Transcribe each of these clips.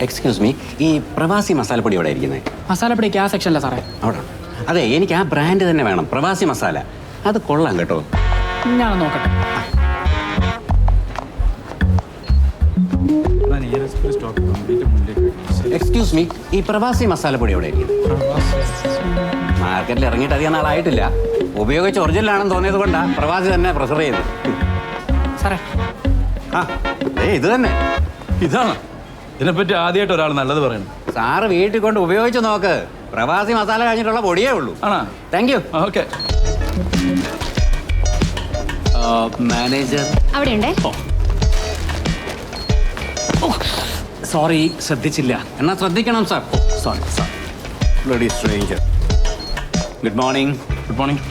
Excuse me, ഈ പ്രവാസി മസാലപ്പൊടി എവിടെ ഇരിക്കുന്നത്? മസാലപ്പൊടിക്ക് ആ സെക്ഷനല്ല സാറേ. അവിടെ. അതെ, എനിക്ക് ആ ബ്രാൻഡ് തന്നെ വേണം, പ്രവാസി മസാല. അത് കൊള്ളാം കേട്ടോ. ഞാൻ നോക്കട്ടെ. എക്സ്ക്യൂസ് മീ, ഈ പ്രവാസി മസാലപ്പൊടി എവിടെ ഇരിക്കുന്നത്? മാർക്കറ്റിൽ ഇറങ്ങിയിട്ട് അധികം നാളായിട്ടില്ല. ഉപയോഗിച്ച് ഒറിജിനലാണെന്ന് തോന്നിയത് കൊണ്ടാണ് പ്രവാസി തന്നെ പ്രിഫർ ചെയ്യുന്നത്. സാറേ, ആ ഇത് തന്നെ. ഇതാണ് ഇതിനെപ്പറ്റി ആദ്യമായിട്ട് ഒരാൾ നല്ലത് പറയണം. സാറ് വീട്ടിൽ കൊണ്ട് ഉപയോഗിച്ച് നോക്ക്. പ്രവാസി മസാല കഴിഞ്ഞിട്ടുള്ള പൊടിയേ ഉള്ളൂ. ആണോ? Thank you. ഓക്കെ. മാനേജർ അവിടെയുണ്ടേ. സോറി, ശ്രദ്ധിച്ചില്ല. എന്നാ ശ്രദ്ധിക്കണം sir. Sorry sir. Bloody stranger. Good morning. Good morning.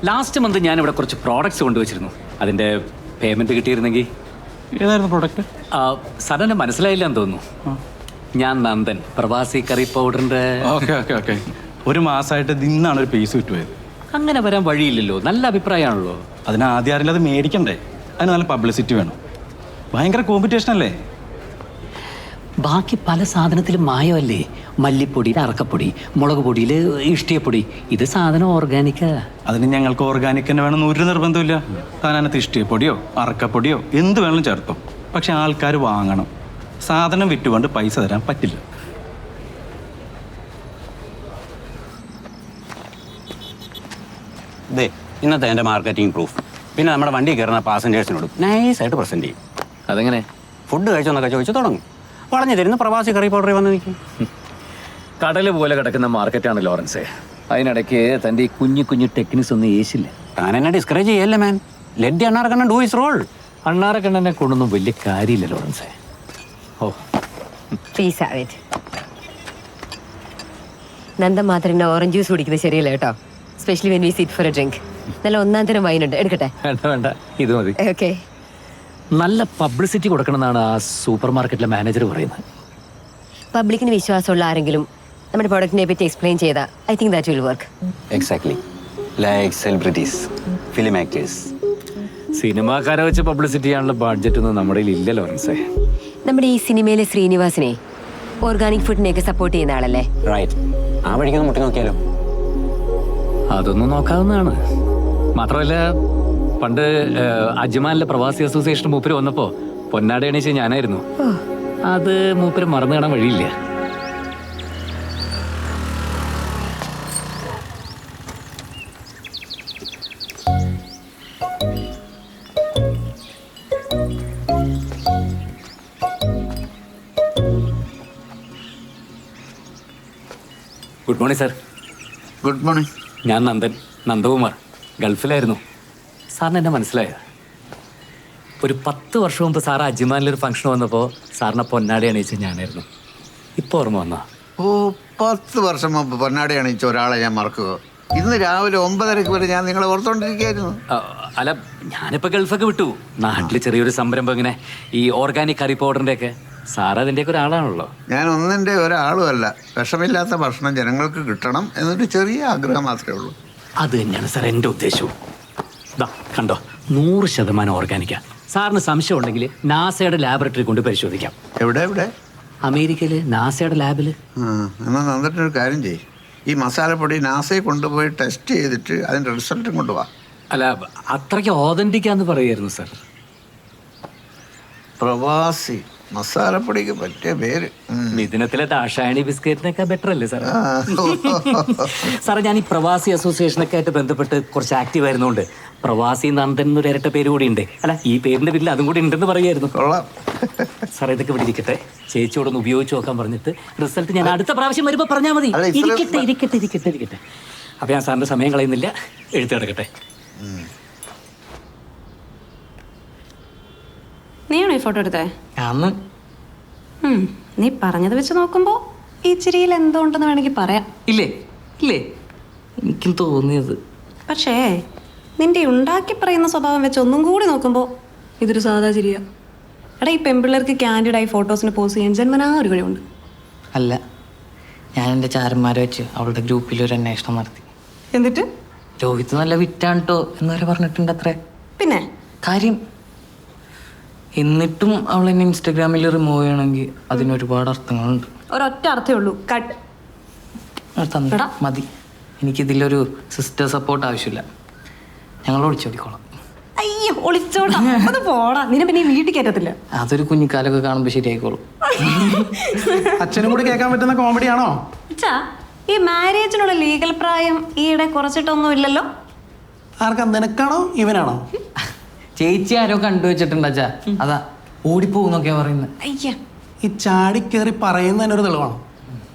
Last month ഞാൻ ഇവിടെ കുറച്ച് പ്രോഡക്ട്സ് കൊണ്ടുവച്ചിരുന്നു. അതിൻ്റെ പേയ്മെൻറ്റ് കിട്ടിയിരുന്നെങ്കിൽ. ഏതായിരുന്നു പ്രോഡക്റ്റ്? സാറിന് മനസ്സിലായില്ല എന്ന് തോന്നുന്നു. ഞാൻ നന്ദൻ, പ്രവാസി കറി പൗഡറിൻ്റെ. Okay okay okay. ഒരു മാസമായിട്ട് ഇന്നാണ് ഒരു പീസ് വിറ്റുപോയത്. അങ്ങനെ വരാൻ വഴിയില്ലല്ലോ, നല്ല അഭിപ്രായമാണല്ലോ. അതിന് ആദ്യം ആരെങ്കിലും അത് മേടിക്കണ്ടേ? അതിന് നല്ല പബ്ലിസിറ്റി വേണം. ഭയങ്കര കോമ്പറ്റീഷൻ അല്ലേ? ബാക്കി പല സാധനത്തിലും മായമല്ലേ. മല്ലിപ്പൊടി, അറക്കപ്പൊടി, മുളക് പൊടിയിൽ ഇഷ്ടിയപ്പൊടി. ഇത് സാധനം ഓർഗാനിക്കാ. അതിന് ഞങ്ങൾക്ക് ഓർഗാനിക് തന്നെ വേണമെന്ന് ഒരു നിർബന്ധമില്ല. താനകത്ത് ഇഷ്ടിയപ്പൊടിയോ അറക്കപ്പൊടിയോ എന്ത് വേണമെങ്കിലും ചേർത്തോ. പക്ഷെ ആൾക്കാർ വാങ്ങണം. സാധനം വിറ്റുകൊണ്ട് പൈസ തരാൻ പറ്റില്ല. ഇതേ ഇന്നത്തെ എൻ്റെ മാർക്കറ്റിംഗ് പ്രൂഫ്. പിന്നെ നമ്മുടെ വണ്ടി കയറുന്ന പാസഞ്ചേഴ്സിനോട് നൈസായിട്ട് പ്രസൻറ്റ് ചെയ്യും. അതെങ്ങനെ? ഫുഡ് കഴിച്ചോന്നൊക്കെ ചോദിച്ചു തുടങ്ങും. പറഞ്ഞു തരുന്ന പ്രവാസി കറി പൗഡറിൽ വന്ന് നിൽക്കും. കടൽ പോലെ കിടക്കുന്ന മാർക്കറ്റാണ് ലോറൻസേ. അതിനിടയ്ക്ക് തൻ്റെ ഈ കുഞ്ഞു കുഞ്ഞു ടെക്നിക്സ് ഒന്നും ഏശില്ല. താൻ എന്നെ ഡിസ്കറേജ് ചെയ്യല്ലേ മാൻ. ലെറ്റ് ദി അണ്ണാറക്കണ്ണൻ ഡു ഹിസ് റോൾ. അണ്ണാറക്കണ്ണനെ കൊണ്ടൊന്നും വലിയ കാര്യമില്ല ലോറൻസേ. Oh please have it. Nanda മാത്രം ഓറഞ്ച് ജ്യൂസ് കുടിക്കുന്നത് ശരിയല്ല കേട്ടോ. Specially when we sit for a drink. നല്ല ഒന്നാം തരം വൈൻ ഉണ്ട്, എടുക്കട്ടെ? വേണ്ട വേണ്ട, ഇത് മതി. ഓക്കെ. നല്ല പബ്ലിസിറ്റി കൊടുക്കണമെന്നാണ് ആ സൂപ്പർ മാർക്കറ്റിലെ മാനേജർ പറയുന്നത്. പബ്ലിക്കിന് വിശ്വാസമുള്ള ആരെങ്കിലും നമ്മുടെ പ്രൊഡക്റ്റിനെ പറ്റി എക്സ്പ്ലെയിൻ ചെയ്താൽ I think that will work. Exactly like celebrities, film actors. സിനിമാക്കാരെ വെച്ച് പബ്ലിസിറ്റി ചെയ്യാനുള്ള ബഡ്ജറ്റ് ഒന്നും നമ്മുടെ കയ്യിൽ ഇല്ല ലോറൻസേ. നമ്മുടെ ഈ സിനിമയിലെ ശ്രീനിവാസിനെ ഓർഗാനിക് ഫുഡിനെയൊക്കെ സപ്പോർട്ട് ചെയ്യുന്ന ആളല്ലേ? റൈറ്റ്. ആ വഴിക്കൊന്ന് മുട്ടി നോക്കിയാലോ? അതൊന്നും നോക്കാവുന്നതാണ്. മാത്രമല്ല, പണ്ട് അജ്മാനിലെ പ്രവാസി അസോസിയേഷൻ മൂപ്പര് വന്നപ്പോ പൊന്നാട എണീച്ച് ഞാനായിരുന്നു. അത് മൂപ്പര് മറന്നു കാണാൻ വഴിയില്ല. Good morning sir. Good morning. ഞാൻ നന്ദൻ, നന്ദകുമാർ. ഗൾഫിലായിരുന്നു. സാറിന് എന്നെ മനസ്സിലായോ? ഒരു 10 വർഷം മുമ്പ് സാറ് അജ്മാനിലൊരു ഫംഗ്ഷൻ വന്നപ്പോൾ സാറിനെ പൊന്നാടി അണിയിച്ച് ഞാനായിരുന്നു. ഇപ്പോൾ ഓർമ്മ വന്നാ? ഓ, 10 വർഷം മുമ്പ് പൊന്നാടി അണിയിച്ച ഒരാളെ ഞാൻ മറക്കുക. ഇന്ന് രാവിലെ 9:30 വരെ ഞാൻ നിങ്ങളെ ഓർത്തോണ്ടിരിക്കുകയായിരുന്നു. അല്ല, ഞാനിപ്പോൾ ഗൾഫൊക്കെ വിട്ടു. നാട്ടിൽ ചെറിയൊരു സംരംഭം ഇങ്ങനെ ഈ ഓർഗാനിക് കറി പൗഡറിൻ്റെ ഒക്കെ. സാർ അതിൻ്റെയൊക്കെ ഒരാളാണല്ലോ. ഞാൻ ഒന്നിൻ്റെ ഒരാളുമല്ല. വിഷമില്ലാത്ത ഭക്ഷണം ജനങ്ങൾക്ക് കിട്ടണം എന്നൊരു ചെറിയ ആഗ്രഹം മാത്രമേ ഉള്ളൂ. അത് തന്നെയാണ് സാർ എൻ്റെ ഉദ്ദേശവും. ഇതാ കണ്ടോ, 100% ഓർഗാനിക്കാ. സാറിന് സംശയം ഉണ്ടെങ്കിൽ നാസയുടെ ലാബറട്ടറി കൊണ്ട് പരിശോധിക്കാം. എവിടെ എവിടെ? അമേരിക്കയിൽ നാസയുടെ ലാബിൽ. എന്നാൽ നന്നിട്ടൊരു കാര്യം ചെയ്യും. ഈ മസാലപ്പൊടി നാസയെ കൊണ്ടുപോയി ടെസ്റ്റ് ചെയ്തിട്ട് അതിൻ്റെ റിസൾട്ടും കൊണ്ടുപോവാ. അല്ല, അത്രയ്ക്ക് ഓതന്റിക്കാന്ന് പറയായിരുന്നു സാർ. പ്രവാസി മസാലപ്പൊടിക്ക് പറ്റിയ പേര്. മിഥുനത്തിലെ ദാക്ഷായണി ബിസ്ക്കറ്റിനൊക്കെ ബെറ്റർ അല്ലേ സാർ? സാറേ, ഞാൻ ഈ പ്രവാസി അസോസിയേഷനൊക്കെ ആയിട്ട് ബന്ധപ്പെട്ട് കുറച്ച് ആക്റ്റീവ് ആയിരുന്നുകൊണ്ട് പ്രവാസി നന്ദൻ എന്നൊരു ഇരട്ട പേര് കൂടി ഉണ്ട്. അല്ല, ഈ പേരിന്റെ പേരിൽ അതും കൂടി ഉണ്ടെന്ന് പറയായിരുന്നു. കൊള്ളാം. സാർ, ഇതൊക്കെ ഇവിടെ ഇരിക്കട്ടെ. ചേച്ചിയോടൊന്ന് ഉപയോഗിച്ച് നോക്കാൻ പറഞ്ഞിട്ട് റിസൾട്ട് ഞാൻ അടുത്ത പ്രാവശ്യം വരുമ്പോൾ പറഞ്ഞാൽ മതി. ഇരിക്കട്ടെ. അപ്പൊ ഞാൻ സാറിന്റെ സമയം കളയുന്നില്ല, എഴുതി കിടക്കട്ടെ. നീയാണോ ഈ ഫോട്ടോ എടുത്തേ? നീ പറഞ്ഞത് വെച്ച് നോക്കുമ്പോ ഈ ചിരിയിൽ എന്തോ ഉണ്ടെന്ന് വേണമെങ്കിൽ പറയാം. ഇല്ലേ എനിക്കും തോന്നിയത്. പക്ഷേ നിന്റെ ഉണ്ടാക്കി പറയുന്ന സ്വഭാവം വെച്ച് ഒന്നും കൂടി നോക്കുമ്പോ ഇതൊരു സാധാ ചിരിയാ. എടാ, ഈ പെൺപിള്ളേർക്ക് ക്യാൻഡിഡായി ഫോട്ടോസിന് പോസ് ചെയ്യാൻ ജന്മനാ ഒരു കഴിവുണ്ട്. അല്ല, ഞാൻ എൻ്റെ ചാരന്മാരെ വെച്ച് അവളുടെ ഗ്രൂപ്പിൽ ഒരു അന്വേഷണം നടത്തി. എന്നിട്ട് രോഹിത് നല്ല വിറ്റാണ് കേട്ടോ എന്നവരെ പറഞ്ഞിട്ടുണ്ട് അത്രേ. പിന്നെ കാര്യം എന്നിട്ടും അവൾ എന്നെ ഇൻസ്റ്റാഗ്രാമിൽ റിമൂവ് ചെയ്യണമെങ്കിൽ അതിനൊരുപാട് അർത്ഥങ്ങളുണ്ട്. ഒരൊറ്റ അർത്ഥമേ ഉള്ളൂ, കട്ട്. അത് തന്നിടാ മതി. എനിക്കിതിലൊരു സിസ്റ്റർ സപ്പോർട്ട് ആവശ്യമില്ല. ഞങ്ങൾ ഒളിച്ചോടിക്കോളാം. അയ്യോ ഒളിച്ചോടാ, അത് പോടാ. നിന്നെ പിന്നെ ഈ വീട്ടിൽ കയറ്റത്തില്ല. അതൊരു കുഞ്ഞിക്കാലൊക്കെ കാണുമ്പോൾ ശരിയായിക്കോളും. അച്ഛനും കൂടി കേൾക്കാൻ പറ്റുന്ന കോമഡിയാണോ? അച്ഛാ, ഈ മാരേജിനുള്ള ലീഗൽ പ്രായം ഈയിടെ കുറച്ചിട്ടൊന്നും ഇല്ലല്ലോ. ആർക്കാ, നിനക്കാണോ ഇവനാണോ? ചേച്ചി ആരോ കണ്ടുവച്ചിട്ടുണ്ട് അച്ഛാ, അതാ ഓടിപ്പോകുന്നൊക്കെയാ പറയുന്നത്. അയ്യ, ഈ ചാടി കയറി പറയുന്നതിനൊരു തെളിവാണോ?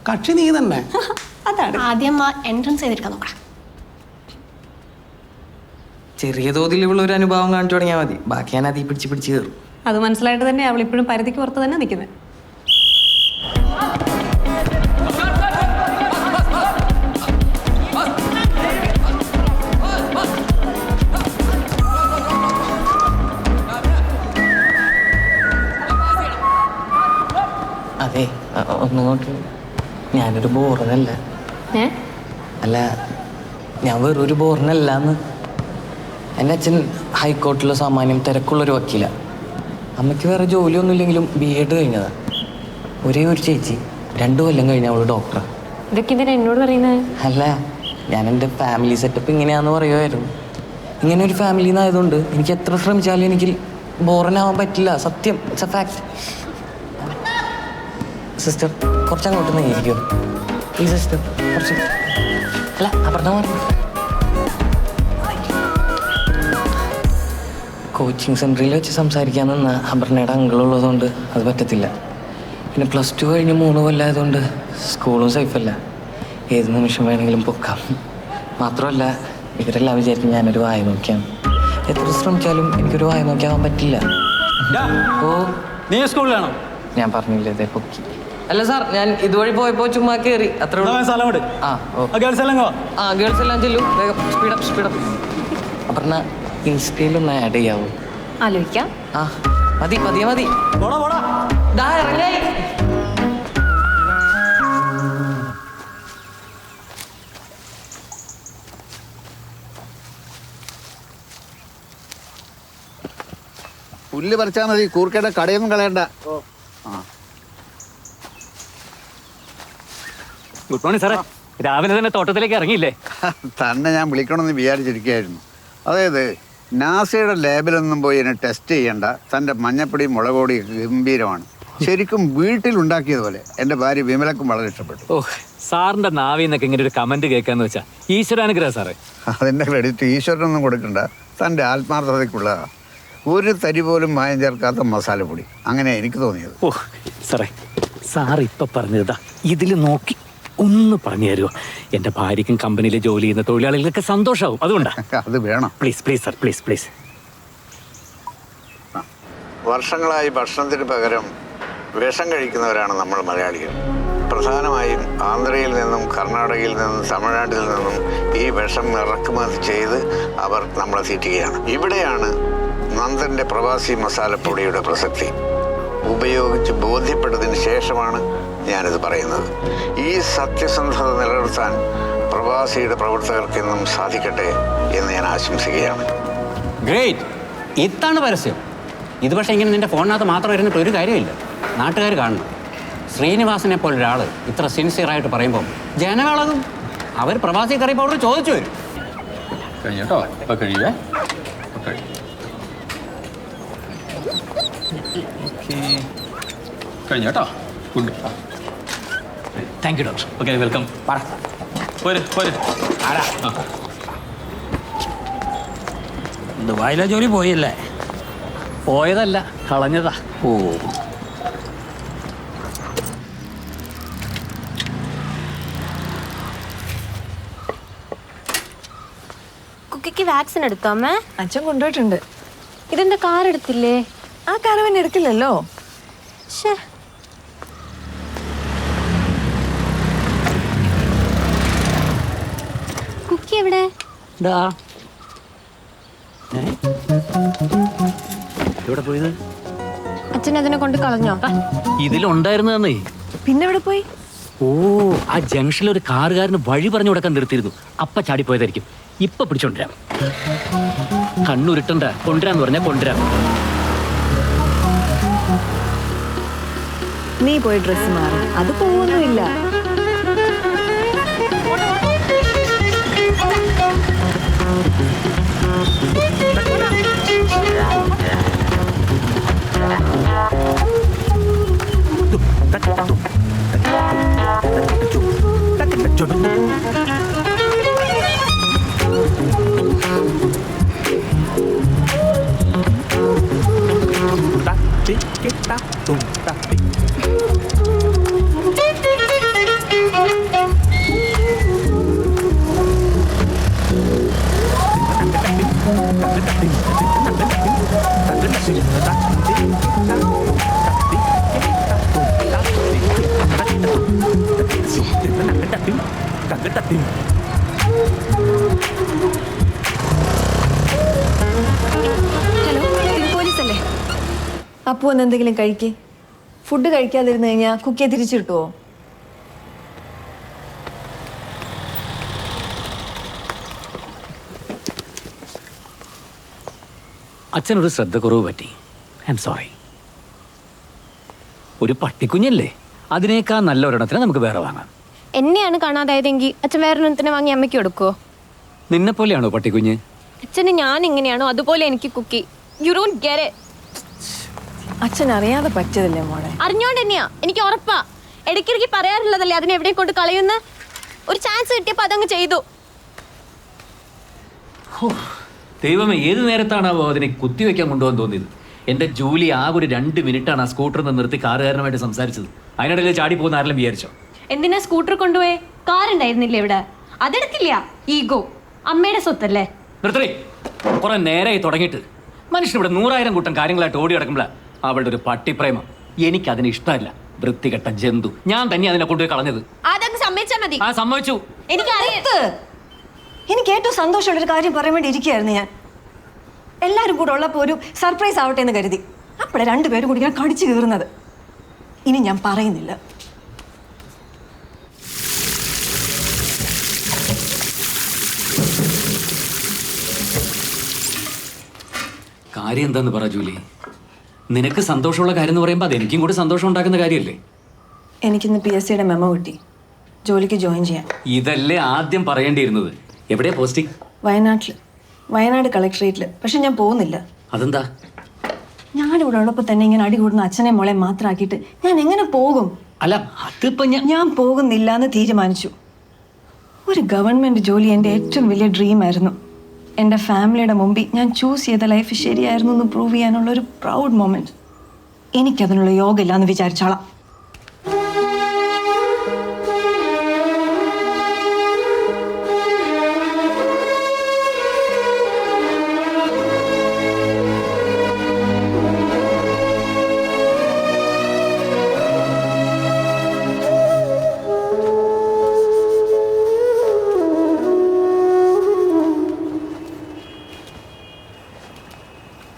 കക്ഷി നീ തന്നെ. അതാണ്. ആദ്യം ആ എൻട്രൻസ് ചെയ്തെടുക്കാൻ നോക്കണം. ചെറിയ തോതിൽ ഇവളൊരു അനുഭവം കാണിച്ചു തുടങ്ങിയാൽ മതി. ബാക്കി ഞാൻ അതിൽ പിടിച്ച് കയറും. അത് മനസ്സിലായിട്ട് തന്നെ അവൾ ഇപ്പോഴും പരിധിക്ക് പുറത്ത് തന്നെ നിൽക്കുന്നത്. അതെ, ഒന്ന് നോക്കി. ഞാനൊരു ബോറനല്ല. അല്ല, ഞാൻ വേറൊരു ബോറനല്ലാന്ന്. എൻ്റെ അച്ഛൻ ഹൈക്കോർട്ടിലെ സാമാന്യം തിരക്കുള്ളൊരു വക്കീല. അമ്മയ്ക്ക് വേറെ ജോലിയൊന്നുമില്ലെങ്കിലും BEd കഴിഞ്ഞതാണ്. ഒരേ ഒരു ചേച്ചി 2 കൊല്ലം കഴിഞ്ഞ അവള് ഡോക്ടറാണ്. ഇതൊക്കെ എന്തിനാ എന്നോട് പറയുന്നത്? അല്ല, ഞാൻ എൻ്റെ ഫാമിലി സെറ്റപ്പ് ഇങ്ങനെയാന്ന് പറയുമായിരുന്നു. ഇങ്ങനെ ഒരു ഫാമിലി നിന്നായതുകൊണ്ട് എനിക്ക് എത്ര ശ്രമിച്ചാലും എനിക്ക് ബോറനാവാൻ പറ്റില്ല. സത്യം, ഇറ്റ്സ് എ ഫാക്ട്. സിസ്റ്റർ കുറച്ചങ്ങോട്ട് നീങ്ങിയിരിക്കുമോ? ഈ സിസ്റ്റർ കുറച്ച് അല്ല അപർണ കോച്ചിങ് സെൻറ്ററിൽ വെച്ച് സംസാരിക്കാൻ നിന്ന അപർണയുടെ അങ്കിളുള്ളതുകൊണ്ട് അത് പറ്റത്തില്ല. പിന്നെ +2 കഴിഞ്ഞ് 3 കൊല്ലമായതുകൊണ്ട് സ്കൂളും സേഫല്ല. ഏത് നിമിഷം വേണമെങ്കിലും പൊക്കാം. മാത്രമല്ല ഇവരെല്ലാം വിചാരിക്കും ഞാനൊരു വായ നോക്കിയാണ്. എത്ര ശ്രമിച്ചാലും എനിക്കൊരു വായ നോക്കിയാവാൻ പറ്റില്ല. ഓ, നീ സ്കൂളിലാണോ? ഞാൻ പറഞ്ഞില്ലേ ഇതേ പൊക്കി. അല്ല സാർ, ഞാൻ ഇതുവഴി പോയപ്പോ ചുമ്മാ കയറി അത്ര. ഗേൾസ് എല്ലാം ചെല്ലും. വേഗം സ്പീഡപ്പ്. അപർണ ഇൻസ്റ്റയിലൊന്ന് ആഡ് ചെയ്യാവോ? ആലോചിക്കാം. ആ മതി. ദാ ഇറങ്ങായി. പുല്ല് പറിച്ചാൽ മതി, കൂർക്കയുടെ കടയൊന്നും കളയണ്ട. ഗുഡ് മോർണിംഗ് സാറേ. രാവിലെ തന്നെ തോട്ടത്തിലേക്ക് ഇറങ്ങിയില്ലേ? തന്നെ ഞാൻ വിളിക്കണമെന്ന് വിചാരിച്ചിരിക്കുകയായിരുന്നു. അതായത് നാസയുടെ ലാബിലൊന്നും പോയി എന്നെ ടെസ്റ്റ് ചെയ്യണ്ട. തൻ്റെ മഞ്ഞപ്പൊടി മുളകൊടി ഗംഭീരമാണ്. ശരിക്കും വീട്ടിലുണ്ടാക്കിയതുപോലെ. എൻ്റെ ഭാര്യ വിമലക്കും വളരെ ഇഷ്ടപ്പെട്ടു. ഓ, സാറിന്റെ നാവിന്നൊക്കെ ഇങ്ങനെ ഒരു കമന്റ് കേൾക്കാന്ന് വെച്ചാ ഈശ്വരാനുഗ്രഹം സാറേ. അതിൻ്റെ ക്രെഡിറ്റ് ഈശ്വരനൊന്നും കൊടുക്കണ്ട, തൻ്റെ ആത്മാർത്ഥതയ്ക്കുള്ളതാണ്. ഒരു തരി പോലും മായം ചേർക്കാത്ത മസാലപ്പൊടി. അങ്ങനെ എനിക്ക് തോന്നിയത്. ഓ സാറേ, സാർ ഇപ്പൊ പറഞ്ഞതാ ഇതിൽ നോക്കി ഒന്ന് പറഞ്ഞു തരുമോ? എൻ്റെ ഭാര്യയ്ക്കും കമ്പനിയിൽ ജോലി ചെയ്യുന്ന തൊഴിലാളികൾക്ക് സന്തോഷമാവും. അതുകൊണ്ടാ. അത് വേണം. Please sir, please. വർഷങ്ങളായി ഭക്ഷണത്തിന് പകരം വിഷം കഴിക്കുന്നവരാണ് നമ്മൾ മലയാളികൾ. പ്രധാനമായും ആന്ധ്രയിൽ നിന്നും കർണാടകയിൽ നിന്നും തമിഴ്നാട്ടിൽ നിന്നും ഈ വിഷം ഇറക്കുമതി ചെയ്ത് അവർ നമ്മളെ തീറ്റുകയാണ്. ഇവിടെയാണ് നന്ദൻ്റെ പ്രവാസി മസാലപ്പൊടിയുടെ പ്രസക്തി. ഉപയോഗിച്ച് ബോധ്യപ്പെട്ടതിന് ശേഷമാണ് ഞാനിത് പറയുന്നത്. ഈ സത്യസന്ധത നിലനിർത്താൻ പ്രവാസിയുടെ പ്രവർത്തകർക്കെന്നും സാധിക്കട്ടെ എന്ന് ഞാൻ ആശംസിക്കുകയാണ്. ഗ്രേറ്റ്. ഇതാണ് പരസ്യം. ഇത് പക്ഷേ ഇങ്ങനെ നിന്റെ ഫോണിനകത്ത് മാത്രം ഇരുന്നിട്ട് ഒരു കാര്യമില്ല. നാട്ടുകാർ കാണണം. ശ്രീനിവാസനെ പോലൊരാൾ ഇത്ര സിൻസിയറായിട്ട് പറയുമ്പോൾ ജനങ്ങളതും അവർ പ്രവാസി കറി പൗഡർ ചോദിച്ചു വരും. കഴിഞ്ഞോ? കഴിയുവേ. കഴിഞ്ഞോ കേട്ടോ. Good. Thank you doctor. Okay, welcome. പോര്. ആരാ? ദുബായിലെ ജോലി പോയല്ലേ? പോയതല്ല, കളഞ്ഞതാ. ഓ, കുക്കിക്ക് വാക്സിൻ എടുത്തോ അമ്മ? അച്ഛൻ കൊണ്ടുപോയിട്ടുണ്ട്. ഇതെന്താ കാർ എടുത്തില്ലേ? ആ കാരവൻ എടുക്കില്ലല്ലോ. കുക്കി എവിടെ? എവിടെ പോയത്? അച്ഛൻ അതിനെ കൊണ്ട് കളഞ്ഞോ? ഇതിലുണ്ടായിരുന്നേ. പിന്നെ എവിടെ പോയി? ഓ, ആ ജംഗ്ഷനിൽ ഒരു കാറുകാരന് വഴി പറഞ്ഞു കൊടുക്കാൻ നിർത്തിയിരുന്നു. അപ്പ ചാടിപ്പോയതായിരിക്കും. ഇപ്പൊ പിടിച്ചോണ്ടിരാം. കണ്ണുരുട്ടണ്ട, കൊണ്ടുവരാന്ന് പറഞ്ഞാൽ കൊണ്ടുവരാം. നീ പോയി ഡ്രസ്സ് മാറും, അത് പോവൊന്നുമില്ല. പോലീസല്ലേ? അപ്പു ഒന്ന് എന്തെങ്കിലും കഴിക്കേ. ഫുഡ് കഴിക്കാതിരുന്നു കഴിഞ്ഞാൽ കുക്കിയെ തിരിച്ചു കിട്ടുമോ? അച്ഛനൊരു ശ്രദ്ധ കുറവ് പറ്റി. I am sorry. ഒരു പട്ടിക്കുഞ്ഞല്ലേ, അതിനേക്കാൾ നല്ല ഒരെണ്ണത്തിന് നമുക്ക് വേറെ വാങ്ങാം. എന്നെയാണ് കാണാതായതെങ്കിൽ അച്ഛൻ വേറൊരെണ്ണത്തിന് വാങ്ങി അമ്മയ്ക്ക് കൊടുക്കോ? നിന്നെ പോലെയാണോ പട്ടിക്കുഞ്ഞ്? അച്ഛന് ഞാൻ എങ്ങനെയാണോ അതുപോലെ എനിക്ക് കുക്കി. You don't get it. അച്ഛൻ അറിയാതെ പറ്റിയതല്ലേ മോളെ? അറിഞ്ഞോണ്ട് തന്നെയാ, എനിക്ക് ഉറപ്പാ. ഇടയ്ക്കിടയ്ക്ക് പറയാറുള്ളതല്ലേ അതിനെ എവിടെ കൊണ്ട് കളയുന്ന. ഒരു ചാൻസ് കിട്ടിയപ്പോൾ അതങ്ങ് ചെയ്തു. ദൈവമേ, ഏത് നേരത്താണാവോ അതിനെ കുത്തിവെക്കാൻ കൊണ്ടുപോകാൻ തോന്നിയത്. എൻ്റെ ജോലി ആകെ ഒരു 2 മിനിറ്റാണ് ആ സ്കൂട്ടറിൽ നിന്ന് നിർത്തി കാറുകാരനുമായിട്ട് സംസാരിച്ചത്. അതിനിടയിൽ ചാടി പോകുന്ന ആരെല്ലാം വിചാരിച്ചോ? എന്തിനാ സ്കൂട്ടർ കൊണ്ടുപോയേ? കാർ ഉണ്ടായിരുന്നില്ലേ ഇവിടെ? അതെടുക്കില്ല. ഈഗോ അമ്മയുടെ സ്വത്തല്ലേ. നിർത്തേ. കുറെ നേരമായി തുടങ്ങിയിട്ട്. മനുഷ്യൻ ഇവിടെ 100,000 കൂട്ടം കാര്യങ്ങളായിട്ട് ഓടി കിടക്കുമ്പോഴാണ് അവളുടെ ഒരു പട്ടിപ്രേമം. എനിക്ക് അതിന് ഇഷ്ടമല്ല. വൃത്തികെട്ട ജന്തു. ഞാൻ തന്നെ അതിനെ കൊണ്ടുപോയി കളഞ്ഞത്. അതങ്ങ് സമ്മതിച്ചാ മതി. ആ സമ്മതിച്ചു. എനിക്ക് ഏറ്റവും സന്തോഷമുള്ളൊരു കാര്യം പറയാൻ വേണ്ടി ഇരിക്കുകയായിരുന്നു ഞാൻ. എല്ലാവരും കൂടെ ഉള്ളപ്പോൾ ഒരു സർപ്രൈസ് ആവട്ടെ എന്ന് കരുതി. അപ്പോഴേ 2 പേരും കൂടി ഞാൻ കടിച്ചു കീറുന്നത്. ഇനി ഞാൻ പറയുന്നില്ല. കാര്യം എന്താന്ന് പറ ജൂലി. നിനക്ക് സന്തോഷമുള്ള കാര്യം എന്ന് പറയുമ്പോൾ അത് എനിക്കും കൂടി സന്തോഷം ഉണ്ടാക്കുന്ന കാര്യമല്ലേ? എനിക്കിന്ന് PSCയുടെ മെമ്മോ കിട്ടി, ജോലിക്ക് ജോയിൻ ചെയ്യാൻ. ഇതല്ലേ ആദ്യം പറയേണ്ടിയിരുന്നത്. എവിടെയാ പോസ്റ്റിംഗ്? വയനാട് കളക്ടറേറ്റിൽ. പക്ഷെ ഞാൻ പോകുന്നില്ല. അതെന്താ? ഞാനിവിടെ ഉള്ളപ്പോൾ തന്നെ ഇങ്ങനെ അടി കൂടുന്ന അച്ഛനെ മോളെ മാത്രമാക്കിയിട്ട് ഞാൻ എങ്ങനെ പോകും? അല്ല, അതിപ്പോ ഞാൻ പോകുന്നില്ല എന്ന് തീരുമാനിച്ചു. ഒരു ഗവൺമെന്റ് ജോലി എൻ്റെ ഏറ്റവും വലിയ ഡ്രീമായിരുന്നു. എൻ്റെ ഫാമിലിയുടെ മുമ്പിൽ ഞാൻ ചൂസ് ചെയ്ത ലൈഫ് ശരിയായിരുന്നു എന്ന് പ്രൂവ് ചെയ്യാനുള്ള ഒരു പ്രൗഡ് മൊമെന്റ്. എനിക്കതിനുള്ള യോഗ ഇല്ലാന്ന് വിചാരിച്ചോളാം.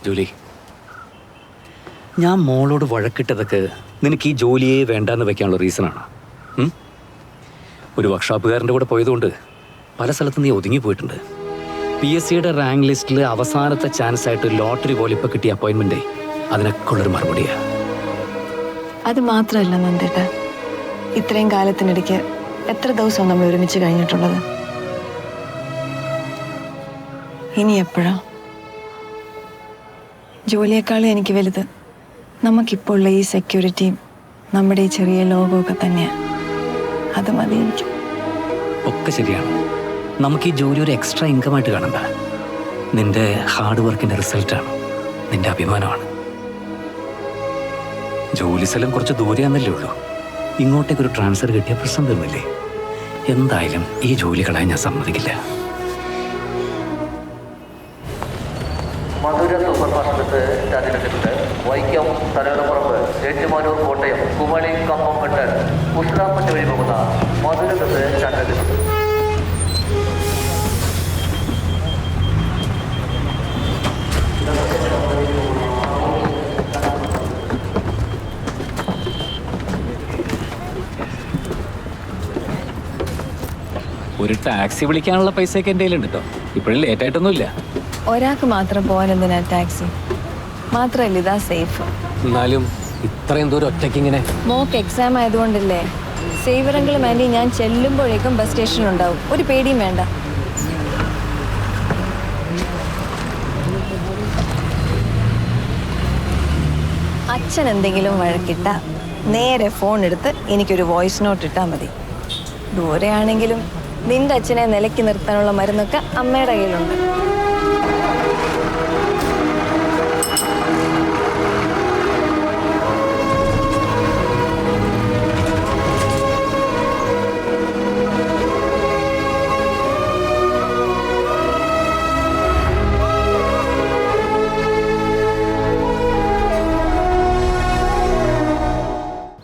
ജോലി, ഞാൻ മോളോട് വഴക്കിട്ടതൊക്കെ നിനക്ക് ഈ ജോലിയെ വേണ്ടാന്ന് വെക്കാനുള്ള റീസണാണ്. ഒരു വർക്ക്ഷോപ്പുകാരൻ്റെ കൂടെ പോയതുകൊണ്ട് പല സ്ഥലത്തും നീ ഒതുങ്ങിപ്പോയിട്ടുണ്ട്. PSCയുടെ റാങ്ക് ലിസ്റ്റിൽ അവസാനത്തെ ചാൻസ് ആയിട്ട് ലോട്ടറി പോലെ ഇപ്പോൾ കിട്ടിയ അപ്പോയിൻമെൻറ്റേ അതിനൊക്കെ ഉള്ളൊരു മറുപടിയാണ്. അത് മാത്രമല്ല നന്ദേട്ട, ഇത്രയും കാലത്തിനിടയ്ക്ക് എത്ര ദിവസം നമ്മൾ ഒരുമിച്ച് കഴിഞ്ഞിട്ടുള്ളത്. ഇനി എപ്പോഴാ? ജോലിയേക്കാളും എനിക്ക് വലുത് നമുക്കിപ്പോൾ ഉള്ള ഈ സെക്യൂരിറ്റിയും നമ്മുടെ ഈ ചെറിയ ലോകമൊക്കെ തന്നെയാണ്. അത് മതി എനിക്ക്. ഒക്കെ ശരിയാണ്. നമുക്ക് ഈ ജോലി ഒരു എക്സ്ട്രാ ഇൻകമായിട്ട് കാണണ്ട. നിന്റെ ഹാർഡ് വർക്കിൻ്റെ റിസൾട്ടാണ്, നിന്റെ അഭിമാനമാണ്. ജോലി സ്ഥലം കുറച്ച് ദൂരെയാണെന്നല്ലേ ഉള്ളൂ. ഇങ്ങോട്ടേക്കൊരു ട്രാൻസ്ഫർ കിട്ടിയ പ്രശ്നം തീർന്നില്ലേ? എന്തായാലും ഈ ജോലി കളയാൻ ഞാൻ സമ്മതിക്കില്ല. മധുര സൂപ്പർമാർക്കറ്റ് സ്റ്റാൻഡിനടുത്ത് വൈക്കം, തലയോലപ്പുറമ്പ്, ഏറ്റുമാനൂർ, കോട്ടയം, കുമളി, കമ്പംമെട്ട്, ഉഷ്ണാപ്പറ്റ വഴി പോകുന്ന മധുര ബസ് സ്റ്റാൻഡിനടുത്ത്. ഒരു ഒരു ടാക്സി വിളിക്കാനുള്ള പൈസയൊക്കെ എൻ്റെ കയ്യിലുണ്ട് കേട്ടോ. ഇപ്പോഴും ലേറ്റായിട്ടൊന്നുമില്ല. ഒരാൾക്ക് മാത്രം പോകാൻ എന്തിനാ ടാക്സി? മാത്രമല്ല ഇതാ സേഫ്. എന്നാലും ഇത്രയും ദൂരം ഒറ്റയ്ക്ക് ഇങ്ങനെ മോക്ക് എക്സാം ആയതുകൊണ്ടല്ലേ. സേവറെങ്കിലും ആൻറ്റി ഞാൻ ചെല്ലുമ്പോഴേക്കും ബസ് സ്റ്റേഷനുണ്ടാവും, ഒരു പേടിയും വേണ്ട. അച്ഛൻ എന്തെങ്കിലും വഴക്കിട്ട നേരെ ഫോൺ എടുത്ത് എനിക്കൊരു വോയിസ് നോട്ട് ഇട്ടാൽ മതി. ദൂരെയാണെങ്കിലും നിന്റെ അച്ഛനെ നിലയ്ക്ക് നിർത്താനുള്ള മരുന്നൊക്കെ അമ്മയുടെ കയ്യിലുണ്ട്.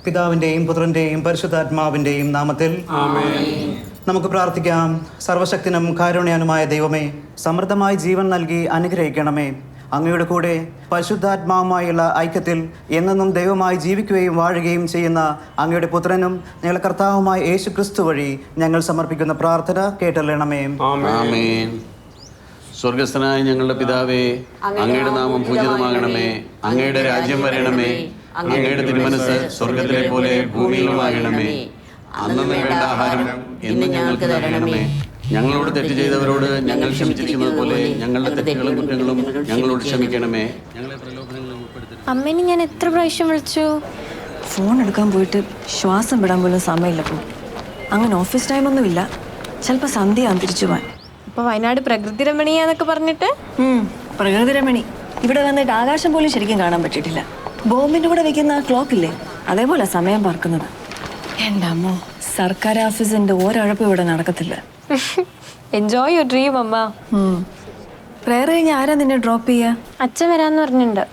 പിതാവിൻ്റെയും പുത്രൻ്റെയും പരിശുദ്ധാത്മാവിൻ്റെയും നാമത്തിൽ നമുക്ക് പ്രാർത്ഥിക്കാം. സർവശക്തനും കാരുണ്യനുമായ ദൈവമേ, സമൃദ്ധമായി ജീവൻ നൽകി അനുഗ്രഹിക്കണമേ. അങ്ങയുടെ കൂടെ പരിശുദ്ധാത്മാവുമായുള്ള ഐക്യത്തിൽ എന്നെന്നും ദൈവമായി ജീവിക്കുകയും വാഴുകയും ചെയ്യുന്ന അങ്ങയുടെ പുത്രനും ഞങ്ങളുടെ കർത്താവുമായ യേശു ക്രിസ്തു വഴി ഞങ്ങൾ സമർപ്പിക്കുന്ന പ്രാർത്ഥന കേട്ടല്ലണമേ. ആമേൻ. സ്വർഗസ്ഥനായ ഞങ്ങളുടെ പിതാവേ, അങ്ങയുടെ നാമം പൂജിതമാകണമേ. അങ്ങയുടെ രാജ്യം വരണമേ. അങ്ങയുടെ തിരുമനസ് സ്വർഗത്തിലെ പോലെ ഭൂമിയിലുമാകണമേ. അന്നു വേണ്ട ആഹാരം ഇന്ന് ഞങ്ങൾക്ക് തരണമേ. ഞങ്ങളോട് തെറ്റ് ചെയ്തവരോട് ഞങ്ങൾ ക്ഷമിച്ചിരിക്കുന്നത് പോലെ ഞങ്ങളുടെ തെറ്റുകളും കുറ്റങ്ങളും ഞങ്ങളോട് ക്ഷമിക്കണമേ. ഞങ്ങളെ പ്രലോഭനങ്ങളിൽ ഉൾപ്പെടുത്തരുതേ. അമ്മേനെ ഞാൻ എത്ര പ്രാവശ്യം വിളിച്ചു. ഫോൺ എടുക്കാൻ പോയിട്ട് ശ്വാസം വിടാൻ പോലും സമയമില്ല. പോ അങ്ങനെ ഓഫീസ് ടൈമൊന്നുമില്ല. ചിലപ്പോൾ സന്ധ്യയാകും തിരിച്ചു പോവാൻ. അപ്പൊ വയനാട് പ്രകൃതി രമണീയാന്നൊക്കെ പറഞ്ഞിട്ട് പ്രകൃതി രമണി ഇവിടെ വന്നിട്ട് ആകാശം പോലും ശരിക്കും കാണാൻ പറ്റിയിട്ടില്ല. ബോംബിന്റെ കൂടെ വെക്കുന്ന ആ ക്ലോക്കില്ലേ, അതേപോലെ സമയം പറക്കുന്നത്. എൻ്റെ അമ്മോ, സർക്കാർ ഓഫീസിന്റെ ഒരഴപ്പ് ഇവിടെ നടക്കത്തില്ല. എൻജോയ് യുവർ ഡ്രീം അമ്മ. പ്രയർ കഴിഞ്ഞ് ആരാ നിന്നെ ഡ്രോപ്പ് ചെയ്യാ? അച്ഛൻ വരാന്ന് പറഞ്ഞിട്ടുണ്ട്.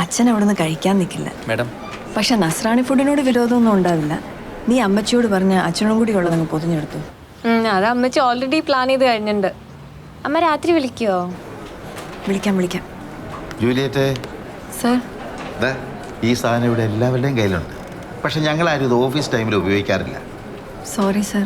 അച്ഛൻ അവിടെ നിന്ന് കഴിക്കാൻ നിൽക്കില്ല. മാഡം, പക്ഷെ നസ്രാണി ഫുഡിനോട് വിരോധമൊന്നും ഉണ്ടാവില്ല. നീ അമ്മച്ചിയോട് പറഞ്ഞ അച്ഛനും കൂടി ഉള്ളതങ്ങ് പൊതിഞ്ഞെടുത്തു. അത് അമ്മച്ചി ഓൾറെഡി പ്ലാൻ ചെയ്ത് കഴിഞ്ഞിട്ടുണ്ട്. അമ്മ രാത്രി വിളിക്കുവോ? വിളിക്കാം. ജൂലിയറ്റ്, സർ, ഈ സാധനം ഇവിടെ എല്ലാവരുടെയും കയ്യിലുണ്ട്. പക്ഷെ ഞങ്ങളാരും ഇത് ഓഫീസ് ടൈമിൽ ഉപയോഗിക്കാറില്ല. Sorry sir.